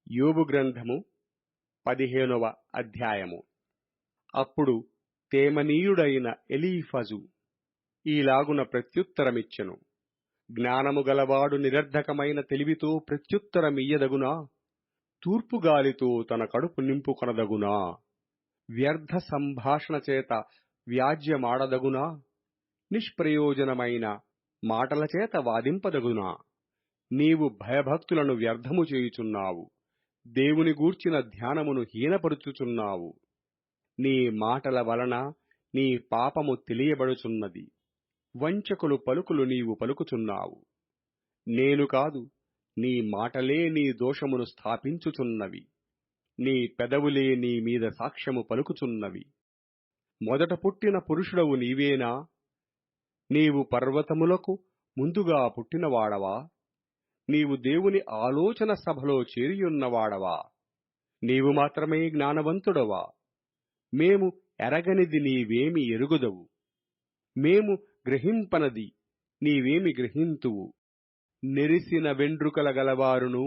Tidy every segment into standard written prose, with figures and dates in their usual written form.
యోబు గ్రంథము 15వ అధ్యాయము. అప్పుడు తేమనీయుడైన ఎలీఫజు ఈలాగున ప్రత్యుత్తరమిచ్చెను. జ్ఞానము గలవాడు నిరర్ధకమైన తెలివితో ప్రత్యుత్తరమియ్యదగునా? తూర్పుగాలితో తన కడుపు నింపుకొనదగునా? వ్యర్థ సంభాషణ చేత వ్యాజ్యమాడదగునా? నిష్ప్రయోజనమైన మాటల చేత వాదింపదగునా? నీవు భయభక్తులను వ్యర్థము చేయుచున్నావు, దేవుని గూర్చిన ధ్యానమును హీనపరుచుచున్నావు. నీ మాటల వలన నీ పాపము తెలియబడుచున్నది, వంచకులు పలుకులు నీవు పలుకుచున్నావు. నేను కాదు, నీ మాటలే నీ దోషమును స్థాపించుచున్నవి, నీ పెదవులే నీ మీద సాక్ష్యము పలుకుచున్నవి. మొదట పుట్టిన పురుషుడవు నీవేనా? నీవు పర్వతములకు ముందుగా పుట్టినవాడవా? నీవు దేవుని ఆలోచన సభలో చేరియున్నవాడవా? నీవు మాత్రమే జ్ఞానవంతుడవా? మేము ఎరగనిది నీవేమి ఎరుగుదవు? మేము గ్రహింపనది నీవేమి గ్రహింతువు? నెరిసిన వెండ్రుకల గలవారును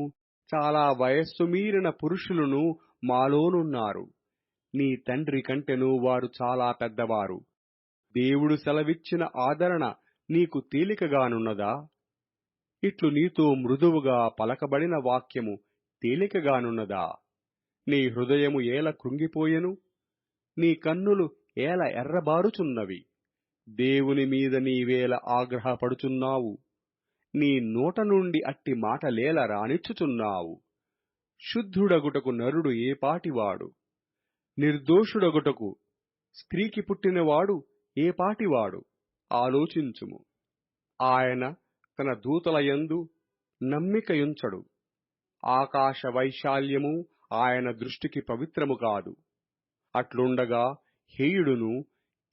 చాలా వయస్సు మీరిన పురుషులను మాలోనున్నారు. నీ తండ్రి కంటెను వారు చాలా పెద్దవారు. దేవుడు సెలవిచ్చిన ఆదరణ నీకు తేలికగానున్నదా? ఇట్లు నీతో మృదువుగా పలకబడిన వాక్యము తేలికగానున్నదా? నీ హృదయము ఏల కృంగిపోయెను? నీ కన్నులు ఏల ఎర్రబారుచున్నవి? దేవుని మీద నీవేల ఆగ్రహపడుచున్నావు? నీ నోట నుండి అట్టి మాటలేల రానిచ్చుచున్నావు? శుద్ధుడగుటకు నరుడు ఏపాటివాడు? నిర్దోషుడగుటకు స్త్రీకి పుట్టినవాడు ఏపాటివాడు? ఆలోచించుము. ఆయన తన దూతలయందు నమ్మికయుంచడు. ఆకాశ వైశాల్యము ఆయన దృష్టికి పవిత్రము కాదు. అట్లుండగా హేయుడును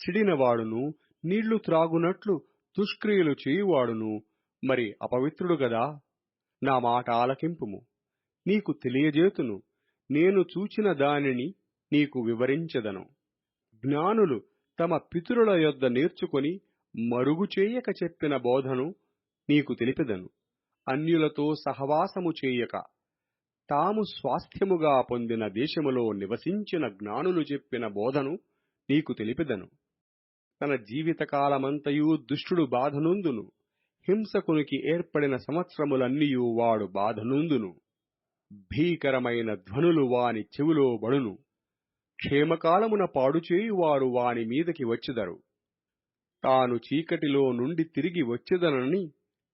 చిడినవాడును నీళ్లు త్రాగునట్లు దుష్క్రియలు చేయువాడును మరి అపవిత్రుడు గదా? నా మాట ఆలకింపుము, నీకు తెలియజేతును. నేను చూచిన దానిని నీకు వివరించెదను. జ్ఞానులు తమ పితరుల యొద్ద నేర్చుకొని మరుగు చేయక చెప్పిన బోధను నీకు తెలిపెదను. అన్యులతో సహవాసము చేయక తాము స్వాస్థ్యముగా పొందిన దేశములో నివసించిన జ్ఞానులు చెప్పిన బోధను నీకు తెలిపెదను. తన జీవితకాలమంతయు దుష్టుడు బాధనొందును, హింసకునికి ఏర్పడిన సంవత్సరములన్నీయు వాడు బాధనొందును. భీకరమైన ధ్వనులు వాని చెవిలో బడును. క్షేమకాలమున పాడుచేయువారు వాని మీదకి వచ్చెదరు. తాను చీకటిలో నుండి తిరిగి వచ్చెదనని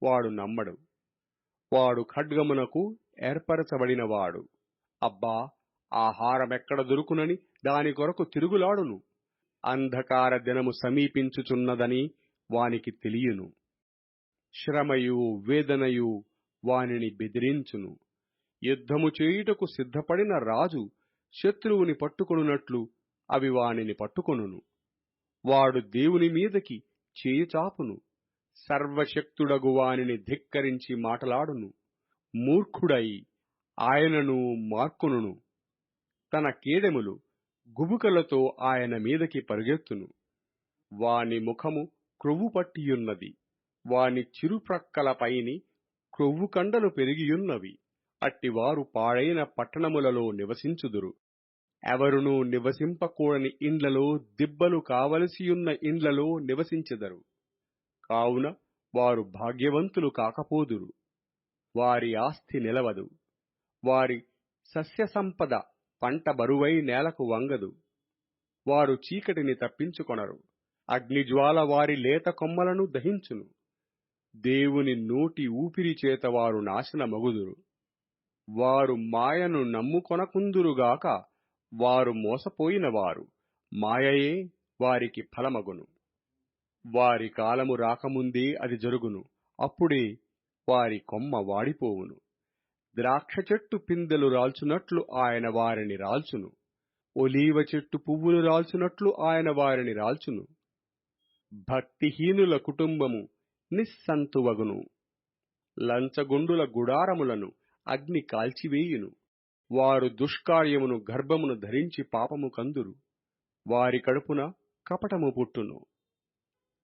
వాడు నమ్మడు. వాడు ఖడ్గమునకు ఏర్పరచబడినవాడు. అబ్బా, ఆహారమెక్కడ దొరుకునని దాని కొరకు తిరుగులాడును. అంధకార దినము సమీపించుచున్నదని వానికి తెలియను. శ్రమయు వేదనయు వానిని బెదిరించును. యుద్ధము చేయుటకు సిద్ధపడిన రాజు శత్రువుని పట్టుకొనున్నట్లు అవి వానిని పట్టుకొనును. వాడు దేవుని మీదకి చేయి చాపును. సర్వశక్తుడగు వానిని ధిక్కరించి మాటలాడును. మూర్ఖుడై ఆయనను మార్కొనును. తన కేడెములు గుబుకలతో ఆయన మీదకి పరుగెత్తును. వాని ముఖము క్రొవ్వు పట్టియున్నది. వాని చిరుప్రక్కలపైని క్రొవ్వు కండలు పెరిగియున్నవి. అట్టివారు పాడైన పట్టణములలో నివసించుదురు. ఎవరునూ నివసింపకూడని ఇండ్లలో, దిబ్బలు కావలసియున్న ఇండ్లలో నివసించెదరు. కావున వారు భాగ్యవంతులు కాకపోదురు. వారి ఆస్తి నిలవదు. వారి సస్య సంపద పంట బరువై నేలకు వంగదు. వారు చీకటిని తప్పించుకొనరు. అగ్నిజ్వాల వారి లేత కొమ్మలను దహించును. దేవుని నోటి ఊపిరి చేత వారు నాశనమగుదురు. వారు మాయను నమ్ముకొనకుందురుగాక. వారు మోసపోయినవారు, మాయయే వారికి ఫలమగును. వారి కాలము రాకముందే అది జరుగును. అప్పుడే వారి కొమ్మ వాడిపోవును. ద్రాక్ష చెట్టు పిందెలు రాల్చునట్లు ఆయన వారిని రాల్చును. ఒలీవ చెట్టు పువ్వులు రాల్చునట్లు ఆయన వారిని రాల్చును. భక్తిహీనుల కుటుంబము నిస్సంతువగును. లంచగొండుల గుడారములను అగ్ని కాల్చివేయును. వారు దుష్కార్యమును గర్భమును ధరించి పాపము కందురు. వారి కడుపున కపటము పుట్టును.